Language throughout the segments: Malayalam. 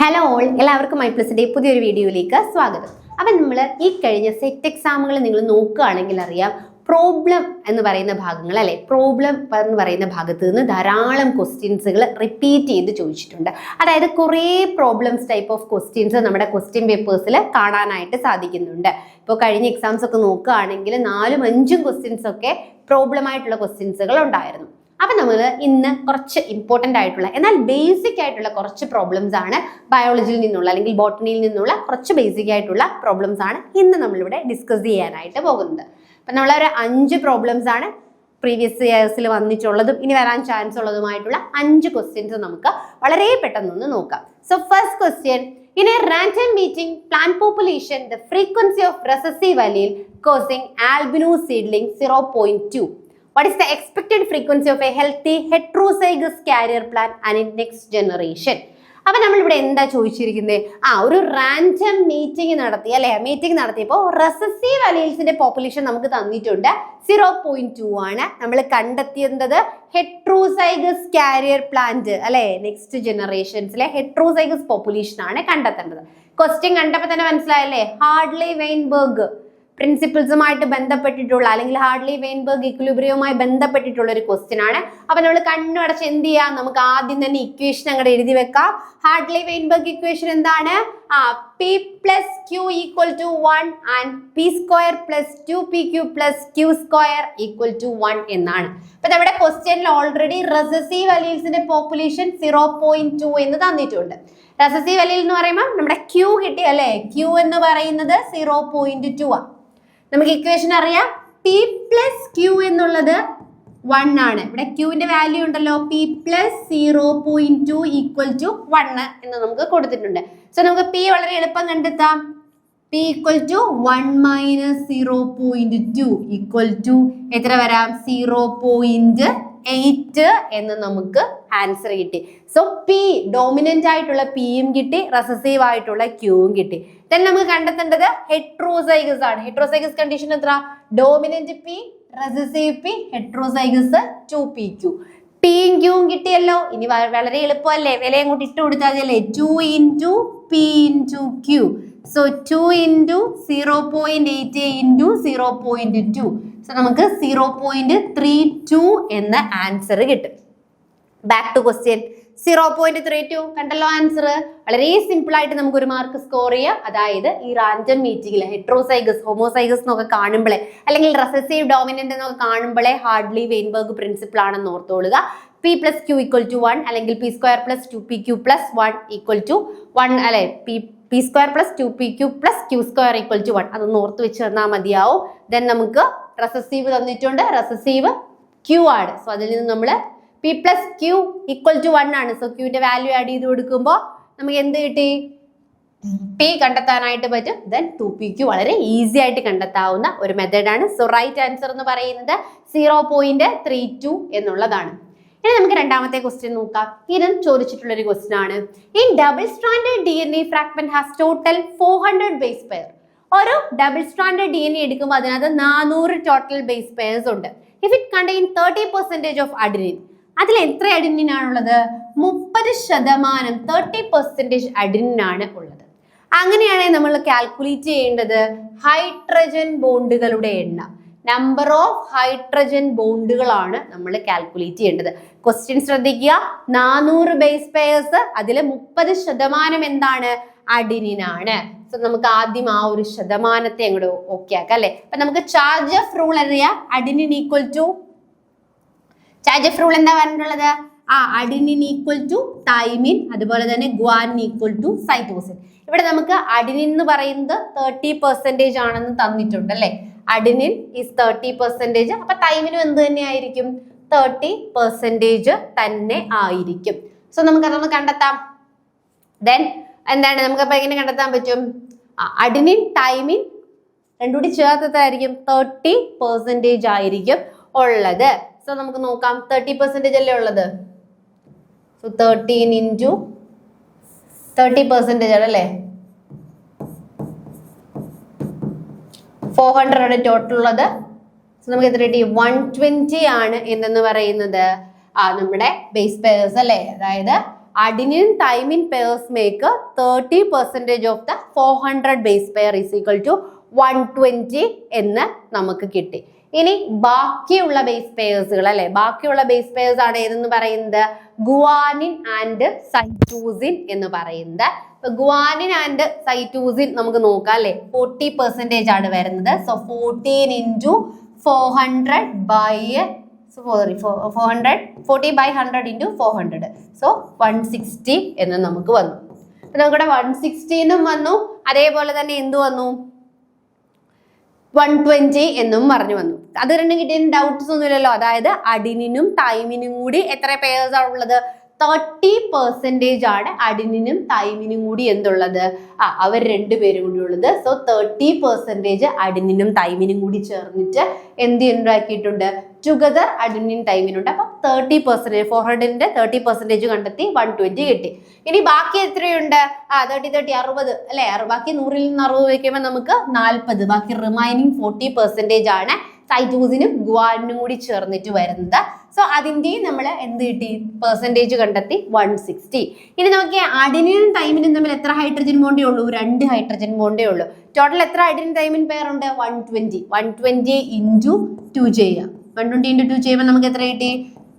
ഹലോ ഓൾ, എല്ലാവർക്കും MyPlusന്റെ പുതിയൊരു വീഡിയോയിലേക്ക് സ്വാഗതം. അപ്പം നമ്മൾ ഈ കഴിഞ്ഞ സെറ്റ് എക്സാമുകൾ നിങ്ങൾ നോക്കുകയാണെങ്കിൽ അറിയാം, പ്രോബ്ലം എന്ന് പറയുന്ന ഭാഗങ്ങൾ അല്ലെ, പ്രോബ്ലം എന്ന് പറയുന്ന ഭാഗത്ത് നിന്ന് ധാരാളം ക്വസ്റ്റ്യൻസുകൾ റിപ്പീറ്റ് ചെയ്ത് ചോദിച്ചിട്ടുണ്ട്. അതായത് കുറേ പ്രോബ്ലംസ് ടൈപ്പ് ഓഫ് ക്വസ്റ്റ്യൻസ് നമ്മുടെ ക്വസ്റ്റ്യൻ പേപ്പേഴ്സിൽ കാണാനായിട്ട് സാധിക്കുന്നുണ്ട്. ഇപ്പോൾ കഴിഞ്ഞ എക്സാംസ് ഒക്കെ നോക്കുകയാണെങ്കിൽ 4-5 ക്വസ്റ്റ്യൻസ് ഒക്കെ പ്രോബ്ലം ആയിട്ടുള്ള ക്വസ്റ്റ്യൻസുകൾ ഉണ്ടായിരുന്നു. അപ്പൊ നമ്മൾ ഇന്ന് കുറച്ച് ഇമ്പോർട്ടൻ്റ് ആയിട്ടുള്ള എന്നാൽ ബേസിക് ആയിട്ടുള്ള കുറച്ച് പ്രോബ്ലംസ് ആണ് ബയോളജിയിൽ നിന്നുള്ള അല്ലെങ്കിൽ ബോട്ടണിയിൽ നിന്നുള്ള കുറച്ച് ബേസിക് ആയിട്ടുള്ള പ്രോബ്ലംസ് ആണ് ഇന്ന് നമ്മളിവിടെ ഡിസ്കസ് ചെയ്യാനായിട്ട് പോകുന്നത്. അപ്പൊ നമ്മളൊരു 5 പ്രോബ്ലംസ് ആണ് പ്രീവിയസ് ഇയേഴ്സിൽ വന്നിട്ടുള്ളതും ഇനി വരാൻ ചാൻസ് ഉള്ളതുമായിട്ടുള്ള 5 ക്വസ്റ്റ്യൻസ് നമുക്ക് വളരെ പെട്ടെന്നൊന്ന് നോക്കാം. So first question: In a random meeting, plant population, the frequency of recessive allele causing albino seedling 0.2. What is the expected frequency of a healthy heterozygous carrier plant and in next generation? അപ്പൊ നമ്മളിവിടെ എന്താ ചോദിച്ചിരിക്കുന്നത്? ഒരു റാൻഡം മീറ്റിംഗ് നടത്തി അല്ലെ, മീറ്റിംഗ് നടത്തിയപ്പോൾ റെസസീവ് അലീൽസിന്റെ പോപ്പുലേഷൻ നമുക്ക് തന്നിട്ടുണ്ട് 0.2 ആണ്. നമ്മൾ കണ്ടെത്തിയത് ഹെട്രോസൈഗസ് കാരിയർ പ്ലാന്റ് അല്ലെ, നെക്സ്റ്റ് ജനറേഷൻസിലെ ഹെട്രോസൈഗസ് പോപ്പുലേഷൻ ആണ് കണ്ടെത്തേണ്ടത്. ക്വസ്റ്റ്യൻ കണ്ടപ്പോൾ തന്നെ മനസ്സിലായല്ലേ, ഹാർഡ്ലി വെയിൻബർഗ് പ്രിൻസിപ്പിൾസുമായിട്ട് ബന്ധപ്പെട്ടിട്ടുള്ള അല്ലെങ്കിൽ ഹാർഡ്ലി വെയിൻബർഗ് ഇക്വിലിബ്രിയവുമായി ബന്ധപ്പെട്ടിട്ടുള്ള ഒരു ക്വസ്റ്റ്യൻ ആണ്. അപ്പൊ നമ്മൾ കണ്ണടച്ച് എന്ത് ചെയ്യാം, നമുക്ക് ആദ്യം തന്നെ ഇക്വേഷൻ അങ്ങോട്ട് എഴുതി വെക്കാം. ഹാർഡ്ലി വെയിൻബർഗ് ഇക്വേഷൻ എന്താണ്? P plus Q equal to 1 and P square plus 2PQ plus Q square equal to 1 എന്നാണ്. അപ്പൊ നമ്മുടെ ക്വസ്റ്റ്യനിൽ ഓൾറെഡി റെസസീവ് അലീൽസിന്റെ പോപ്പുലേഷൻ 0.2 എന്ന് തന്നിട്ടുണ്ട്. റെസസീവ് അലീൽ എന്ന് പറയുമ്പോൾ നമ്മുടെ Q കിട്ടി അല്ലെ, Q എന്ന് പറയുന്നത് 0.2 ആണ്. നമുക്ക് ഇക്വേഷൻ അറിയാം, P plus Q എന്നുള്ളത് 1 ആണ്. ഇവിടെ Qന്റെ വാല്യൂ ഉണ്ടല്ലോ, P plus 0.2 equal to 1 എന്ന് നമുക്ക് കൊടുത്തിട്ടുണ്ട്. സോ നമുക്ക് P വളരെ എളുപ്പം കണ്ടെത്താം. P equal to 1 minus 0.2 equal to എത്ര വരാം? 0.8 എന്ന് നമുക്ക് ആൻസർ കിട്ടി. സോ P ഡോമിനന്റ് ആയിട്ടുള്ള Pയും കിട്ടി, റെസസീവ് ആയിട്ടുള്ള Qയും കിട്ടി. then നമുക്ക് കണ്ടെത്തേണ്ടത് ഹെട്രോസൈഗസ് ആണ്. ഹെട്രോസൈഗസ് കണ്ടീഷൻ എത്ര? Dominant P, recessive P, heterozygous 2PQ. Pയും Qയും കിട്ടിയല്ലോ. ഇനി വളരെ എളുപ്പമല്ലേ, വില അങ്ങോട്ട് ഇട്ട് കൊടുത്താൽ മതിയല്ലേ, 2 into P into Q. So 2 into 0.8 into 0.2. So നമുക്ക് 0.32 എന്ന ആൻസർ കിട്ടും. Back to question. 0.32 കണ്ടല്ലോ ആൻസർ. വളരെ സിമ്പിൾ ആയിട്ട് നമുക്ക് ഒരു മാർക്ക് സ്കോർ ചെയ്യാം. അതായത് ഈ റാൻഡം മീറ്റിംഗിൽ ഹെട്രോസൈഗസ്, ഹോമോസൈഗസ് എന്നൊക്കെ കാണുമ്പോഴേ അല്ലെങ്കിൽ റെസസീവ് ഡോമിനന്റ് എന്നൊക്കെ കാണുമ്പോഴേ ഹാർഡ്ലി വെയിൻബർഗ് പ്രിൻസിപ്പിൾ ആണെന്ന് ഓർത്തോളുക. P plus Q equal to 1 അല്ലെങ്കിൽ P square plus 2PQ plus 1 equal to 1 അല്ലെ, P square plus 2PQ plus Q square equal to 1. അതൊന്ന് ഓർത്ത് വെച്ച് തന്നാൽ മതിയാവും. ദെൻ നമുക്ക് റെസസീവ് തന്നിട്ടുണ്ട്, റെസസീവ് Q ആണ്. സോ അതിൽ നിന്ന് നമ്മൾ P plus Q equal to 1 ആണ്. സോ Qന്റെ വാല്യൂ ആഡ് ചെയ്ത് കൊടുക്കുമ്പോൾ നമുക്ക് എന്ത് കിട്ടി? P കണ്ടെത്താനായിട്ട് പറ്റും. ദെൻ 2PQ വളരെ ഈസി ആയിട്ട് കണ്ടെത്താവുന്ന ഒരു മെത്തേഡാണ്. സോ റൈറ്റ് ആൻസർ എന്ന് പറയുന്നത് 0.32 എന്നുള്ളതാണ്. ഇനി നമുക്ക് രണ്ടാമത്തെ ക്വസ്റ്റ്യൻ നോക്കാം. ഇതും ചോദിച്ചിട്ടുള്ള ഒരു ക്വസ്റ്റ്യൻ ആണ്. In double stranded DNA fragment has total 400 base pair. ഒരു ഡബിൾ സ്ട്രാൻഡഡ് DNA എടുക്കുമ്പോൾ അതിനകത്ത് 400 ടോട്ടൽ ബേസ് പെയർസ് ഉണ്ട്. If it contain 30% of adenine, അതിൽ എത്ര അഡിനിൻ ആണുള്ളത്? 30%, 30% അഡിനിൻ ആണ് ഉള്ളത്. അങ്ങനെയാണെങ്കിൽ നമ്മൾ കാൽക്കുലേറ്റ് ചെയ്യേണ്ടത് ഹൈഡ്രജൻ ബോണ്ടുകളുടെ എണ്ണം, നമ്പർ ഓഫ് ഹൈഡ്രജൻ ബോണ്ടുകളാണ് നമ്മൾ കാൽക്കുലേറ്റ് ചെയ്യേണ്ടത്. ക്വസ്റ്റ്യൻ ശ്രദ്ധിക്കുക, 400 ബേസ് പെയർസ്, അതിൽ 30% എന്താണ്? അഡിനിൻ ആണ്. സോ നമുക്ക് ആദ്യം ആ ഒരു ശതമാനത്തെ അങ്ങോട്ട് ഓക്കെ ആക്കാം അല്ലെ. അപ്പൊ നമുക്ക് ചാർജ് ഓഫ് റൂൾ അറിയാം. Adenine equal to, Chargaff rule എന്താ പറഞ്ഞിട്ടുള്ളത്? അഡിനിൻ ഈക്വൽ ടു തൈമിൻ, അതുപോലെ തന്നെ ഗ്വാനിൻ ഈക്വൽ ടു സൈറ്റോസിൻ. ഇവിടെ നമുക്ക് അഡിനിൻ എന്ന് പറയുന്നത് 30% ആണെന്ന് തന്നിട്ടുണ്ട് അല്ലെ. Adenine is 30%. അപ്പൊ തൈമിനും എന്ത് തന്നെ ആയിരിക്കും? 30% തന്നെ ആയിരിക്കും. സോ നമുക്ക് അതൊന്ന് കണ്ടെത്താം. ദെൻ എന്താണ് നമുക്കപ്പോ എങ്ങനെ കണ്ടെത്താൻ പറ്റും? അഡിനിൻ തൈമിൻ രണ്ടും കൂടി ചേർത്തതായിരിക്കും 30% ആയിരിക്കും ഉള്ളത്. സോ നമുക്ക് നോക്കാം, 30% അല്ലേ ഉള്ളത്. സോ 13 into 30% ആണല്ലേ, 400 ആണ് ടോട്ടൽ ഉള്ളത്. സോ നമുക്ക് എത്ര കിട്ടി? 120 ആണ് എന്തെന്ന് പറയുന്നത് നമ്മുടെ ബേസ് പെയർസ് അല്ലേ. അതായത് adenine thymine pairs make 30% of the 400 base pair is equal to 120 എന്ന് നമുക്ക് കിട്ടി. ഇനി ബാക്കിയുള്ള ബേസ് പെയർസുകൾ അല്ലെ, ബാക്കിയുള്ള ബേസ് പെയർസ് ആണ് ഏതെന്ന് പറയുന്നത് ഗുവാനിൻ ആൻഡ് സൈറ്റോസിൻ എന്ന് പറയുന്നത്. ഗുവാനിൻ ആൻഡ് സൈറ്റോസിൻ നമുക്ക് നോക്കാം അല്ലെ, 40% ആണ് വരുന്നത്. So 14 into 400 by 40 by 100 into 400. So 160 എന്ന് നമുക്ക് വന്നു. നമുക്കിവിടെ 116 വന്നു, അതേപോലെ തന്നെ എന്ത് വന്നു 120 എന്നും പറഞ്ഞു വന്നു. അത് രണ്ടും കിട്ടിയ ഡൗട്ട്സ് ഒന്നുമില്ലല്ലോ. അതായത് അഡിനിനും തൈമിനും കൂടി എത്ര പെയർസ് ആണ് ഉള്ളത്? 30% ആണ് അഡിനിനും തൈമിനും കൂടി എന്തുള്ളത്? അവർ രണ്ടുപേരും കൂടി ഉള്ളത്. സോ 30% അഡിനിനും തൈമിനും കൂടി ചേർന്നിട്ട് എന്ത് ഉണ്ടാക്കിയിട്ടുണ്ട്? ടുഗദർ അഡിനിൻ തൈമിനുണ്ട്. അപ്പൊ 30%, 400ന്റെ 30% കണ്ടെത്തി 120 കിട്ടി. ഇനി ബാക്കി എത്രയുണ്ട്? 30 60 അല്ലെ, ബാക്കി 100ൽ നിന്ന് 60 വയ്ക്കുമ്പോൾ നമുക്ക് 40. ബാക്കി റിമൈനിങ് 40% ആണ് സൈറ്റോസിനും ഗുവാനിനും കൂടി ചേർന്നിട്ട് വരുന്നത്. സോ അതിന്റെയും നമ്മൾ എന്ത് കിട്ടി? പെർസെൻറ്റേജ് കണ്ടെത്തി 160. ഇനി നമുക്ക് അഡിനിനും തൈമിനും തമ്മിൽ എത്ര ഹൈഡ്രജൻ ബോണ്ടേ ഉള്ളൂ? 2 ഹൈഡ്രജൻ ബോണ്ടേ ഉള്ളൂ. ടോട്ടൽ എത്ര അഡിനിൻ തൈമിൻ പെയർ ഉണ്ട്? 120. 120 into 2 ചെയ്യാം. 120 into 2 ചെയ്യുമ്പോൾ നമുക്ക് എത്ര കിട്ടി?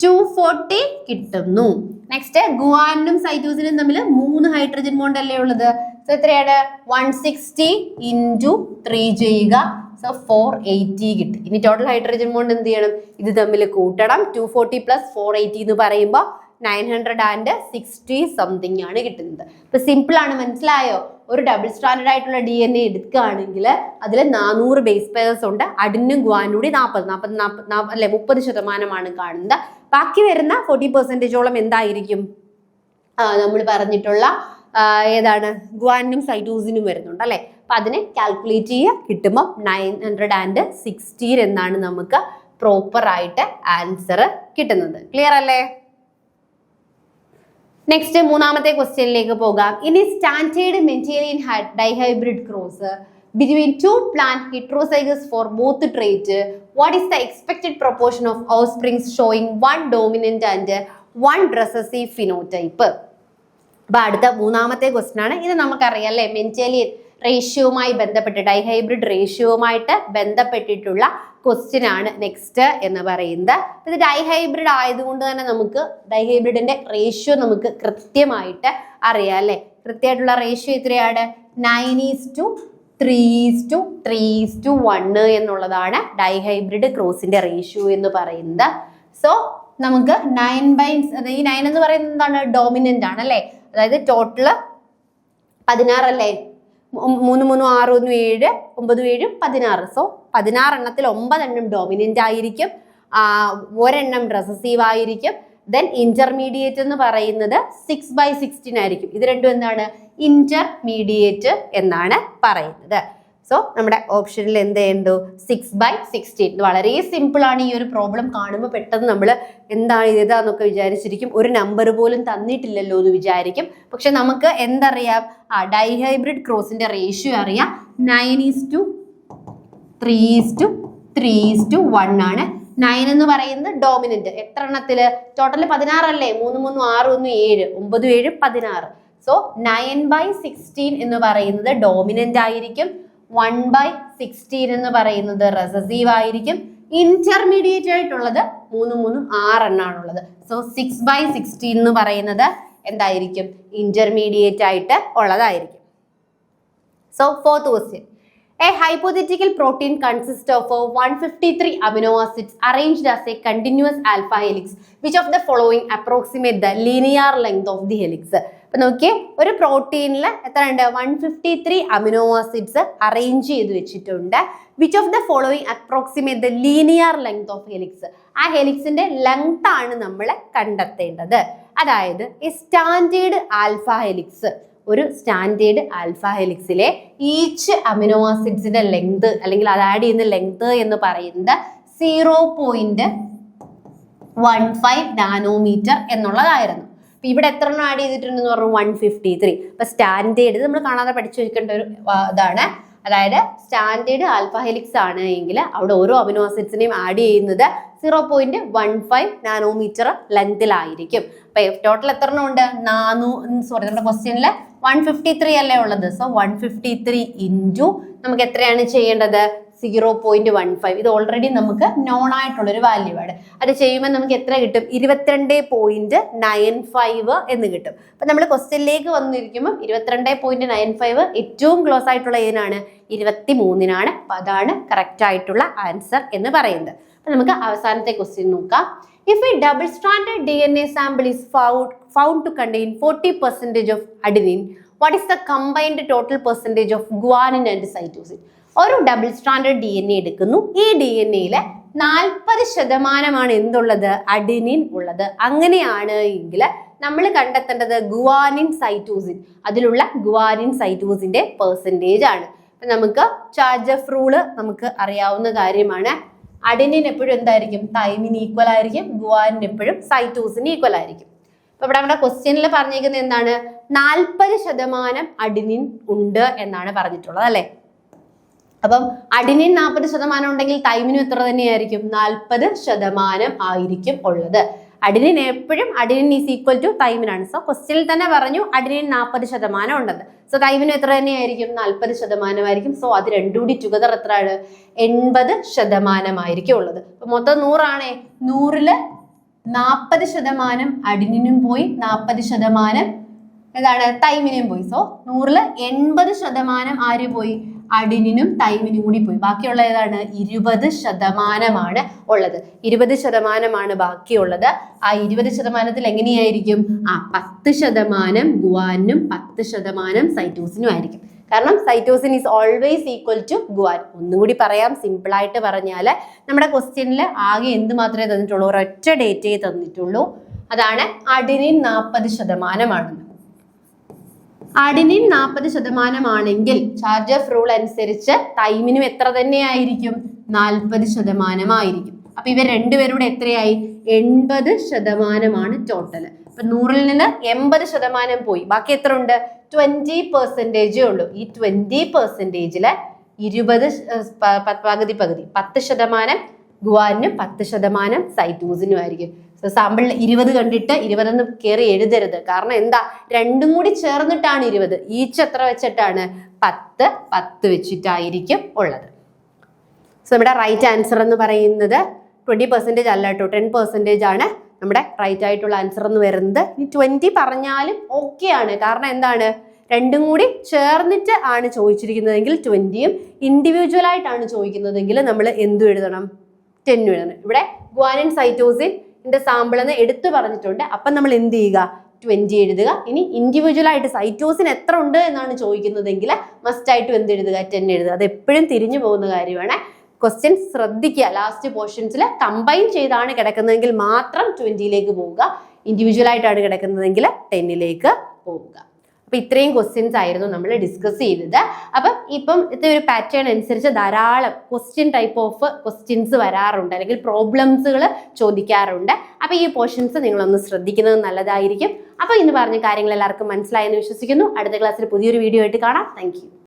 240 കിട്ടുന്നു. നെക്സ്റ്റ് ഗുവാനിനും സൈറ്റോസിനും തമ്മിൽ 3 ഹൈഡ്രജൻ ബോണ്ട് അല്ലേ ഉള്ളത്. സോ എത്രയാണ്? 160 into 3 ചെയ്യുക. സോ 480 കിട്ടി. ഇനി ടോട്ടൽ ഹൈഡ്രജൻ ബോണ്ട് എന്ത് ചെയ്യണം? ഇത് തമ്മിൽ കൂട്ടണം. 240 plus 480 എന്ന് പറയുമ്പോൾ 960 സംതിങ് ആണ് കിട്ടുന്നത്. ഇപ്പൊ സിമ്പിൾ ആണ്, മനസ്സിലായോ? ഒരു ഡബിൾ സ്റ്റാൻഡേർഡ് ആയിട്ടുള്ള DNA എടുക്കുകയാണെങ്കിൽ അതിൽ 400 ബേസ് പെയർസ് ഉണ്ട്. അഡിനും ഗുവാനും 40 അല്ലെ 30% കാണുന്നത്. ബാക്കി വരുന്ന 40%ഓളം എന്തായിരിക്കും? നമ്മൾ പറഞ്ഞിട്ടുള്ള ഏതാണ്? ഗുവാനും സൈറ്റോസിനും വരുന്നുണ്ട് അല്ലെ. അപ്പൊ അതിനെ കാൽക്കുലേറ്റ് ചെയ്യുക. കിട്ടുമ്പോൾ 960 എന്നാണ് നമുക്ക് പ്രോപ്പർ ആയിട്ട് ആൻസർ കിട്ടുന്നത്. ക്ലിയർ അല്ലേ? നെക്സ്റ്റ് മൂന്നാമത്തെ ക്വസ്റ്റ്യനിലേക്ക് പോകാം. ഇനി standard Mendelian dihybrid cross between 2 plant heterozygous for both trait, what is the expected proportion of offsprings showing one dominant and one recessive phenotype? അപ്പൊ അടുത്ത മൂന്നാമത്തെ ക്വസ്റ്റ്യൻ ആണ്. ഇത് നമുക്കറിയാം അല്ലെ, മെന്റേലിയൻ റേഷ്യോവുമായി ബന്ധപ്പെട്ട്, ഡൈഹൈബ്രിഡ് റേഷ്യോവുമായിട്ട് ബന്ധപ്പെട്ടിട്ടുള്ള ക്വസ്റ്റ്യൻ ആണ് നെക്സ്റ്റ് എന്ന് പറയുന്നത്. ഇത് ഡൈഹൈബ്രിഡ് ആയതുകൊണ്ട് തന്നെ നമുക്ക് ഡൈഹൈബ്രിഡിന്റെ റേഷ്യോ നമുക്ക് കൃത്യമായിട്ട് അറിയാം അല്ലെ. കൃത്യമായിട്ടുള്ള റേഷ്യോ എത്രയാണ്? 9:3:3:1 എന്നുള്ളതാണ് ഡൈഹൈബ്രിഡ് ക്രോസിന്റെ റേഷ്യോ എന്ന് പറയുന്നത്. സോ നമുക്ക് 9 ഈ 9 എന്ന് പറയുന്നത് എന്താണ്? ഡോമിനന്റ് ആണ് അല്ലെ. അതായത് ടോട്ടല് 16 അല്ലേ. 3 3 6 1 7 9 7 16. സോ 16 എണ്ണത്തിൽ 9 എണ്ണം ഡോമിനന്റ് ആയിരിക്കും, 1 എണ്ണം റെസസീവ് ആയിരിക്കും. ദെൻ ഇന്റർമീഡിയറ്റ് എന്ന് പറയുന്നത് 6/16 ആയിരിക്കും. ഇത് രണ്ടും എന്താണ്? ഇന്റർമീഡിയറ്റ് എന്നാണ് പറയുന്നത്. സോ നമ്മുടെ ഓപ്ഷനിൽ എന്ത് ചെയ്യണ്ടു? 6/16. ഇത് വളരെ സിമ്പിൾ ആണ്. ഈ ഒരു പ്രോബ്ലം കാണുമ്പോൾ പെട്ടെന്ന് നമ്മൾ എന്താണ് ഇതാന്നൊക്കെ വിചാരിച്ചിരിക്കും. ഒരു നമ്പർ പോലും തന്നിട്ടില്ലല്ലോ എന്ന് വിചാരിക്കും. പക്ഷെ നമുക്ക് എന്തറിയാം? ഡൈഹൈബ്രിഡ് ക്രോസിന്റെ റേഷ്യോ അറിയാം. 9:3:3:1 ആണ്. 9 എന്ന് പറയുന്നത് ഡോമിനന്റ്. എത്ര എണ്ണത്തില്? ടോട്ടല് 16 അല്ലേ. 3 3 6 1 7 9 7 16. സോ 9/16 എന്ന് പറയുന്നത് ഡോമിനന്റ് ആയിരിക്കും. 1/16 എന്ന് പറയുന്നത് റെസസീവ് ആയിരിക്കും. ഇന്റർമീഡിയറ്റ് ആയിട്ടുള്ളത് 3 3 6 എണ്ണാണുള്ളത്. സോ 6/16 എന്ന് പറയുന്നത് എന്തായിരിക്കും? ഇന്റർമീഡിയറ്റ് ആയിട്ട് ഉള്ളതായിരിക്കും. So fourth question. A hypothetical protein consists of 153 amino acids arranged as a continuous alpha helix. Which of the following approximate the linear length of the helix? അപ്പൊ നോക്കിയേ, ഒരു പ്രോട്ടീനിൽ എത്ര ഉണ്ട്? 153 അമിനോ ആസിഡ്സ് അറേഞ്ച് ചെയ്ത് വെച്ചിട്ടുണ്ട്. Which of the following approximate the linear length of helix? ആ ഹെലിക്സിന്റെ ലെങ്ത് ആണ് നമ്മൾ കണ്ടെത്തേണ്ടത്. അതായത് ഈ സ്റ്റാൻഡേർഡ് ആൽഫ ഹെലിക്സ്, ഒരു സ്റ്റാൻഡേർഡ് ആൽഫ ഹെലിക്സിലെ ഈച്ച് അമിനോ ആസിഡ്സിന്റെ ലെങ്ത് അല്ലെങ്കിൽ അത് ആഡ് ചെയ്യുന്ന ലെങ്ത് എന്ന് പറയുന്നത് 0.15 നാനോമീറ്റർ എന്നുള്ളതായിരുന്നു. അപ്പൊ ഇവിടെ എത്ര എണ്ണം ആഡ് ചെയ്തിട്ടുണ്ടെന്ന് പറഞ്ഞു? 153. അപ്പൊ സ്റ്റാൻഡേർഡ് നമ്മൾ കാണാതെ പഠിച്ചു വെക്കേണ്ട ഒരു ഇതാണ്. അതായത് സ്റ്റാൻഡേർഡ് ആൽഫ ഹെലിക്സ് ആണ് എങ്കിൽ അവിടെ ഓരോ അമിനോ ആസിഡ്സിനെയും ആഡ് ചെയ്യുന്നത് 0.15 നാനോമീറ്റർ ലെങ്തിലായിരിക്കും. അപ്പൊ ടോട്ടൽ എത്ര എണ്ണം ഉണ്ട്? നമ്മുടെ ക്വസ്റ്റ്യനിൽ 153 അല്ലേ ഉള്ളത്. സോ 153 ഇൻറ്റു നമുക്ക് എത്രയാണ് ചെയ്യേണ്ടത്? 0.15. ഇത് ഓൾറെഡി നമുക്ക് നോൺ ആയിട്ടുള്ള ഒരു വാല്യൂ ആണ്. അത് ചെയ്യുമ്പോൾ നമുക്ക് എത്ര കിട്ടും? 22.95 എന്ന് കിട്ടും. അപ്പൊ നമ്മൾ ക്വസ്റ്റ്യനിലേക്ക് വന്നിരിക്കുമ്പോൾ 22.95 ഏറ്റവും ക്ലോസ് ആയിട്ടുള്ള ഏതിനാണ്? 23നാണ്. അപ്പൊ അതാണ് കറക്റ്റ് ആയിട്ടുള്ള ആൻസർ എന്ന് പറയുന്നത്. അപ്പൊ നമുക്ക് അവസാനത്തെ ക്വസ്റ്റ്യൻ നോക്കാം. If a double-stranded DNA sample is found to contain 40% of adenine, what is the combined total percentage of guanine and cytosine? ഒരു ഡബിൾ സ്റ്റാൻഡേർഡ് DNA എടുക്കുന്നു. ഈ DNAയിലെ 40% എന്തുള്ളത്? അഡിനിൻ ഉള്ളത്. അങ്ങനെയാണ് എങ്കിൽ നമ്മൾ കണ്ടെത്തേണ്ടത് ഗുവാനിൻ സൈറ്റോസിൻ. അതിലുള്ള ഗുവാനിൻ സൈറ്റോസിന്റെ പെർസെൻറ്റേജ് ആണ്. അപ്പൊ നമുക്ക് ചാർജഫ് റൂള് നമുക്ക് അറിയാവുന്ന കാര്യമാണ്. അഡിനിൻ എപ്പോഴും എന്തായിരിക്കും? തൈമിന് ഈക്വൽ ആയിരിക്കും. ഗുവാനിൻ എപ്പോഴും സൈറ്റോസിന് ഈക്വൽ ആയിരിക്കും. അപ്പൊ ഇവിടെ നമ്മുടെ ക്വസ്റ്റ്യനിൽ പറഞ്ഞിരിക്കുന്നത് എന്താണ്? 40% അഡിനിൻ ഉണ്ട് എന്നാണ് പറഞ്ഞിട്ടുള്ളത് അല്ലെ. അപ്പം അഡിനിൻ 40% ഉണ്ടെങ്കിൽ തൈമിനും എത്ര തന്നെയായിരിക്കും? 40% ആയിരിക്കും ഉള്ളത്. അഡിനിൻ എപ്പോഴും അഡിനിൻ ഈസ് ഈക്വൽ ടു തൈമിനാണ്. സോ ക്വസ്റ്റ്യനിൽ തന്നെ പറഞ്ഞു അഡിനിൻ 40% ഉണ്ടെന്ന്. സോ തൈമിനും എത്ര തന്നെയായിരിക്കും? 40% ആയിരിക്കും. സോ അത് രണ്ടും കൂടി ടുഗദർ എത്രയാണ്? 80% ആയിരിക്കും ഉള്ളത്. അപ്പൊ മൊത്തം 100 ആണേ. 100ല് 40% അഡിനിനും പോയി, 40% ഏതാണ്? തൈമിനും പോയി. സോ 100ല് 80% ആര് പോയി? അഡിനിനും തൈമിനും കൂടി പോയി. ബാക്കിയുള്ള ഏതാണ്? 20% ഉള്ളത്. 20% ബാക്കിയുള്ളത്. ആ 20% എങ്ങനെയായിരിക്കും? 10% ഗുവാനും 10% സൈറ്റോസിനും ആയിരിക്കും. കാരണം cytosine is always equal to ഗുവാൻ. ഒന്നുകൂടി പറയാം, സിമ്പിൾ ആയിട്ട് പറഞ്ഞാൽ നമ്മുടെ ക്വസ്റ്റ്യനിൽ ആകെ എന്ത് മാത്രമേ തന്നിട്ടുള്ളൂ? ഒരൊറ്റ ഡേറ്റയെ തന്നിട്ടുള്ളൂ. അതാണ് അഡിനിൻ 40% അഡിനിൻ 40% ആണെങ്കിൽ ചാർജ് ഓഫ് റൂൾ അനുസരിച്ച് തൈമിനും എത്ര തന്നെയായിരിക്കും? 40% ആയിരിക്കും. അപ്പൊ ഇവർ രണ്ടുപേരുടെ എത്രയായി? 80% ടോട്ടല്. അപ്പൊ 100ൽ നിന്ന് 80% പോയി. ബാക്കി എത്ര ഉണ്ട്? 20% ഉള്ളൂ. ഈ 20%ല് 20 പകുതി 10% ഗുവാനും 10% സൈറ്റോസിനും ആയിരിക്കും. സോ സാമ്പിളിൽ 20 കണ്ടിട്ട് 20 കയറി എഴുതരുത്. കാരണം എന്താ? രണ്ടും കൂടി ചേർന്നിട്ടാണ് 20. ഈച്ച് എത്ര വെച്ചിട്ടാണ്? 10 വെച്ചിട്ടായിരിക്കും ഉള്ളത്. സോ നമ്മുടെ റൈറ്റ് ആൻസർ എന്ന് പറയുന്നത് 20% അല്ല കേട്ടോ, 10% ആണ് നമ്മുടെ റൈറ്റ് ആയിട്ടുള്ള ആൻസർ എന്ന് വരുന്നത്. ഈ 20 പറഞ്ഞാലും ഓക്കെ ആണ്. കാരണം എന്താണ്? രണ്ടും കൂടി ചേർന്നിട്ട് ആണ് ചോദിച്ചിരിക്കുന്നതെങ്കിൽ 20യും ഇൻഡിവിജ്വൽ ആയിട്ടാണ് ചോദിക്കുന്നതെങ്കിൽ നമ്മൾ എന്തു എഴുതണം? 10 എഴുതണം. ഇവിടെ ഗുവാനിൻ സൈറ്റോസിൻ സാമ്പിൾ എന്ന് എടുത്തു പറഞ്ഞിട്ടുണ്ട്. അപ്പം നമ്മൾ എന്ത് ചെയ്യുക? 20 എഴുതുക. ഇനി ഇൻഡിവിജ്വൽ ആയിട്ട് സൈറ്റോസിൻ എത്ര ഉണ്ട് എന്നാണ് ചോദിക്കുന്നതെങ്കിൽ മസ്റ്റ് ആയിട്ടും എന്ത് എഴുതുക? 10 എഴുതുക. അത് എപ്പോഴും തിരിഞ്ഞു പോകുന്ന കാര്യമാണ്. ക്വസ്റ്റ്യൻ ശ്രദ്ധിക്കുക. ലാസ്റ്റ് പോർഷൻസിൽ കമ്പൈൻ ചെയ്താണ് കിടക്കുന്നതെങ്കിൽ മാത്രം 20ലേക്ക് പോവുക. ഇൻഡിവിജ്വൽ ആയിട്ടാണ് കിടക്കുന്നതെങ്കിൽ 10ലേക്ക് പോവുക. അപ്പൊ ഇത്രയും ക്വസ്റ്റ്യൻസ് ആയിരുന്നു നമ്മൾ ഡിസ്കസ് ചെയ്തത്. അപ്പം ഇപ്പം ഇത്തെ ഒരു പാറ്റേൺ അനുസരിച്ച് ധാരാളം ക്വസ്റ്റ്യൻ ടൈപ്പ് ഓഫ് ക്വസ്റ്റ്യൻസ് വരാറുണ്ട്, അല്ലെങ്കിൽ പ്രോബ്ലംസുകൾ ചോദിക്കാറുണ്ട്. അപ്പൊ ഈ പോർഷൻസ് നിങ്ങളൊന്ന് ശ്രദ്ധിക്കുന്നത് നല്ലതായിരിക്കും. അപ്പൊ ഇന്ന് പറഞ്ഞ കാര്യങ്ങൾ എല്ലാവർക്കും മനസ്സിലായെന്ന് വിശ്വസിക്കുന്നു. അടുത്ത ക്ലാസ്സിൽ പുതിയൊരു വീഡിയോ ആയിട്ട് കാണാം. Thank you.